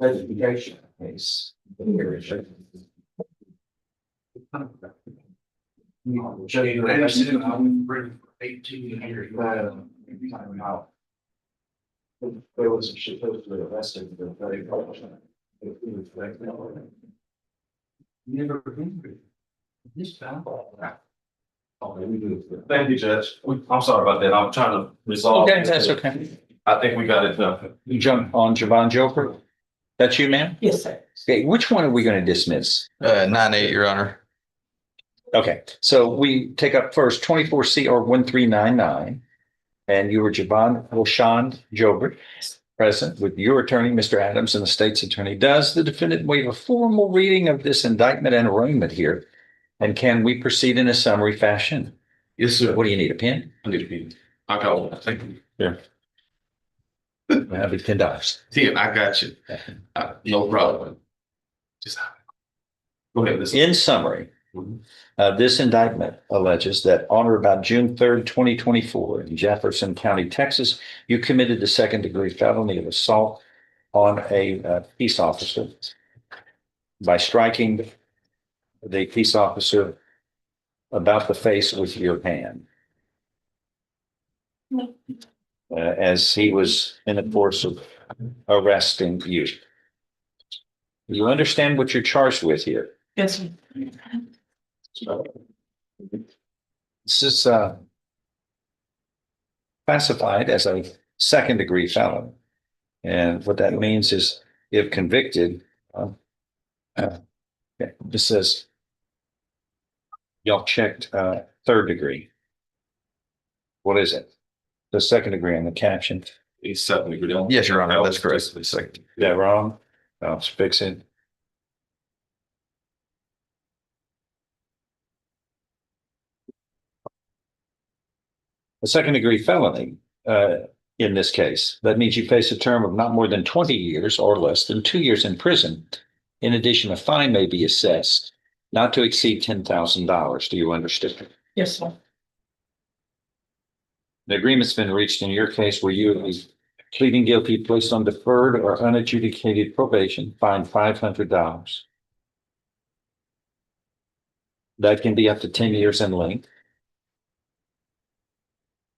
Education case. Anderson, I'm bringing 18 here. There was a shit post for the rest of the very. Never been. This found all that. Thank you, Judge. I'm sorry about that. I'm trying to resolve. Okay, that's okay. I think we got it done. You jump on Javon Joker? That's you, ma'am? Yes, sir. Okay, which one are we going to dismiss? 9-8, Your Honor. Okay, so we take up first 24 CR 1399. And you were Javon Wilshon Jober, present with your attorney, Mr. Adams, and the state's attorney. Does the defendant waive a formal reading of this indictment and arraignment here? And can we proceed in a summary fashion? Yes, sir. What do you need, a pen? I need a pen. I got one. Thank you. Here. I have $10. Yeah, I got you. No problem. Just go ahead. Listen. In summary, this indictment alleges that on or about June 3rd, 2024, in Jefferson County, Texas, you committed the second-degree felony of assault on a peace officer by striking the peace officer about the face with your hand as he was in the course of arresting you. You understand what you're charged with here? Yes, sir. This is classified as a second degree felony. And what that means is if convicted, this says y'all checked third degree. What is it? The second degree on the caption. He's second degree. Yes, Your Honor, that's correct. Second. Is that wrong? I'll fix it. A second degree felony, in this case, that means you face a term of not more than 20 years or less than 2 years in prison. In addition, a fine may be assessed not to exceed $10,000. Do you understand? Yes, sir. The agreement's been reached in your case where you will be pleading guilty, placed on deferred or unadjudicated probation, fined $500. That can be up to 10 years in length.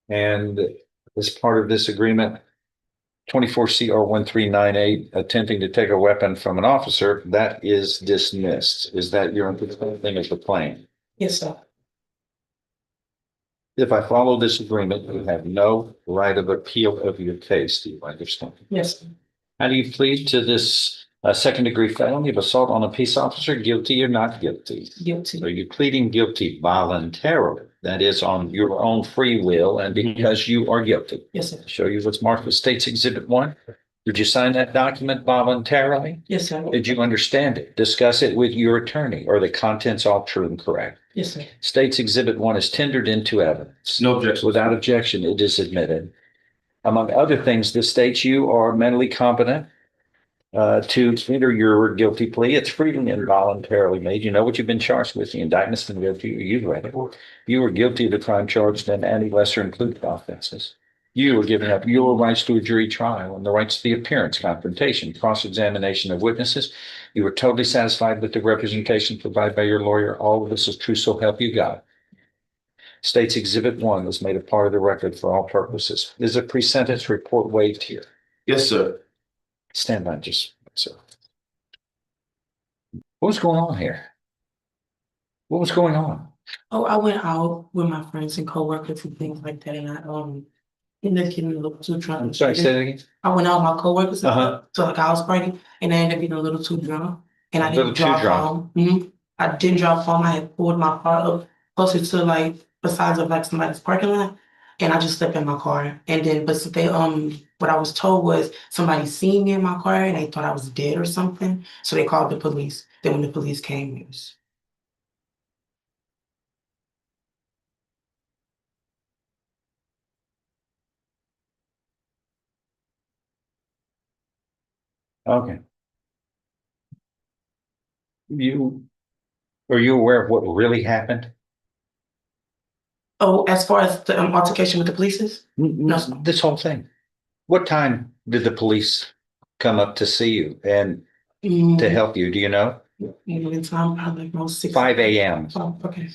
And as part of this agreement, 24 CR 1398, attempting to take a weapon from an officer, that is dismissed. Is that your understanding of the plan? Yes, sir. If I follow this agreement, you have no right of appeal of your case. Do you understand? Yes, sir. How do you plead to this second degree felony of assault on a peace officer? Guilty or not guilty? Guilty. Are you pleading guilty voluntarily? That is on your own free will and because you are guilty. Yes, sir. Show you what's marked with State's Exhibit 1. Did you sign that document voluntarily? Yes, sir. Did you understand it? Discuss it with your attorney. Are the contents all true and correct? Yes, sir. State's Exhibit 1 is tendered into evidence. No objection. Without objection, it is admitted. Among other things, this states you are mentally competent to enter your guilty plea. It's freely and voluntarily made. You know what you've been charged with. The indictment's been read to you. You've read it. You were guilty of the crime charged and any lesser included offenses. You were giving up your rights to a jury trial and the rights to the appearance, confrontation, cross-examination of witnesses. You were totally satisfied with the representation provided by your lawyer. All of this is true, so help you God. State's Exhibit 1 was made a part of the record for all purposes. Is a pre-sentence report waived here? Yes, sir. Stand by just, sir. What was going on here? What was going on? Oh, I went out with my friends and coworkers and things like that, and I ended up getting a little too drunk. I'm sorry, say that again. I went out with my coworkers Uh-huh. to like a house party, and I ended up getting a little too drunk, and I A little didn't too drive drunk. home. I didn't drive home. I had pulled my car up closer to like besides of like somebody's parking lot, and I just slept in my car. And then, but they what I was told was somebody seen me in my car and they thought I was dead or something, so they called the police. Then when the police came, it was. Okay. Are you aware of what really happened? Oh, as far as the altercation with the police is? No. This whole thing. What time did the police come up to see you and to help you? Do you know? In time, probably like most 6. 5 a.m. Oh, okay.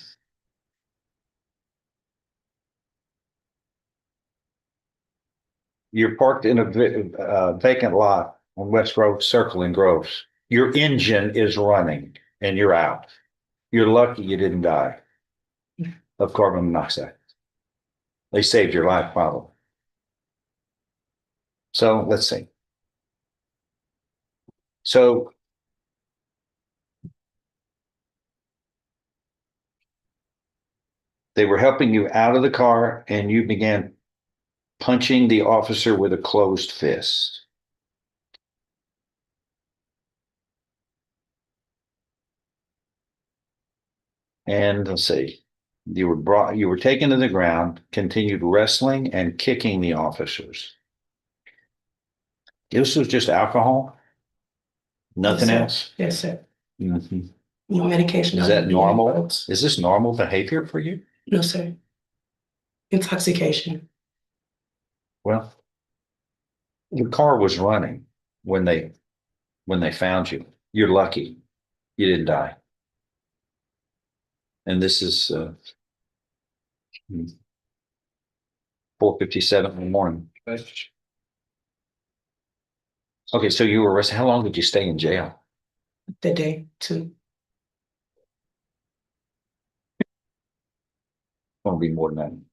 You're parked in a vacant lot on West Grove Circle in Groves. Your engine is running and you're out. You're lucky you didn't die of carbon monoxide. They saved your life, probably. So let's see. So they were helping you out of the car and you began punching the officer with a closed fist. And let's see, you were taken to the ground, continued wrestling and kicking the officers. This was just alcohol? Nothing Yes, else? sir. Yes, sir. Mhm. No medication. Is that normal? Is this normal behavior for you? No, sir. Intoxication. Well, the car was running when they found you. You're lucky you didn't die. And this is 4:57 in the morning. Okay, so you were arrested. How long did you stay in jail? The day too. Gonna be more than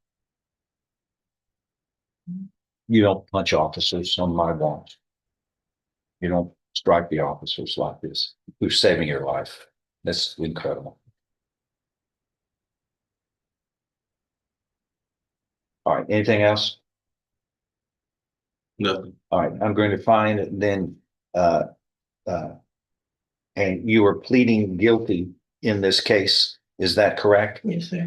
that. You don't punch officers on my watch. You don't strike the officers like this. Who's saving your life? That's incredible. All right, anything else? Nothing. All right, I'm going to find then, uh, and you are pleading guilty in this case. Is that correct? Yes, sir.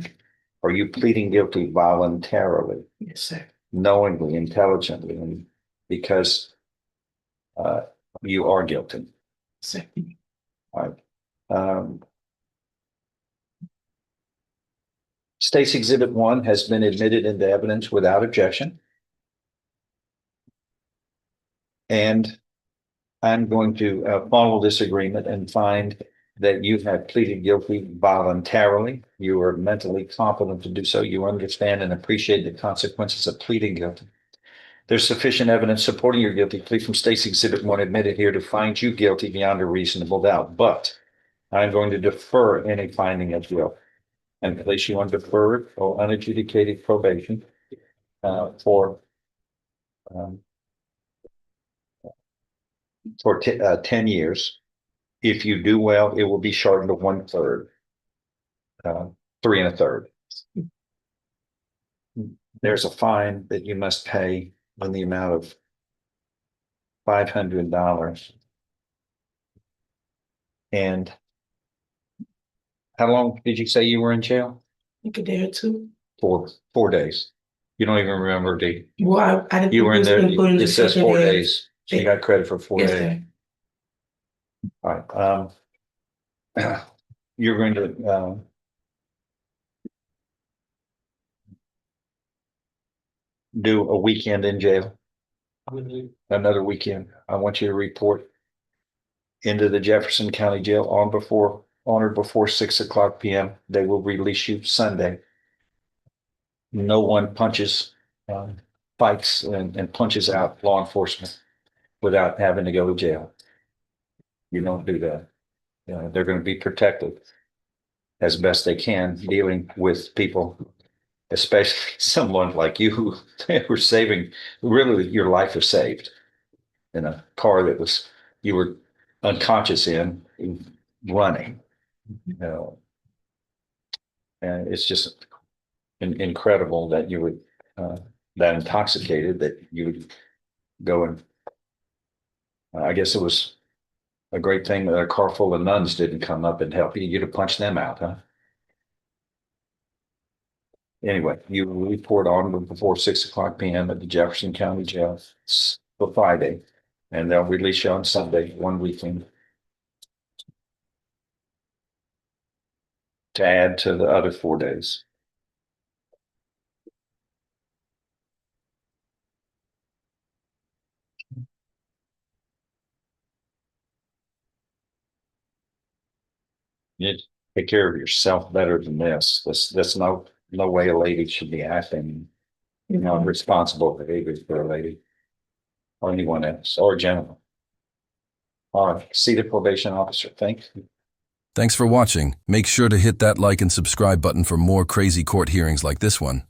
Are you pleading guilty voluntarily, Yes, sir. knowingly, intelligently, and because you are guilty? Sir. All right. State's Exhibit 1 has been admitted into evidence without objection. And I'm going to follow this agreement and find that you have pleaded guilty voluntarily. You are mentally competent to do so. You understand and appreciate the consequences of pleading guilty. There's sufficient evidence supporting your guilty plea from State's Exhibit 1 admitted here to find you guilty beyond a reasonable doubt. But I'm going to defer any finding of guilt and place you on deferred or unadjudicated probation for 10 years. If you do well, it will be shortened to 1/3, 3 1/3. There's a fine that you must pay in the amount of $500. And how long did you say you were in jail? Like a day or two. 4 days. You don't even remember the, Well, I didn't. you were in there, it says 4 days. So you Yeah. got credit for 4 Yes, days. sir. All right. You're going to do a weekend in jail, another weekend. I want you to report into the Jefferson County Jail on or before 6:00 p.m. They will release you Sunday. No one punches, fights and punches out law enforcement without having to go to jail. You don't do that. They're going to be protected as best they can dealing with people, especially someone like you who were saving, really your life was saved in a car that you were unconscious in running. And it's just incredible that you would, that intoxicated, that you would go and, I guess it was a great thing that a car full of nuns didn't come up and help you. You'd have punched them out, huh? Anyway, you report on before 6:00 p.m. at the Jefferson County Jail for Friday, and they'll release you on Sunday, one weekend, to add to the other 4 days. You take care of yourself better than this. That's no way a lady should be acting, responsible behavior for a lady. Or anyone else, or a gentleman. All right, seated probation officer, thank you. Thanks for watching. Make sure to hit that like and subscribe button for more crazy court hearings like this one.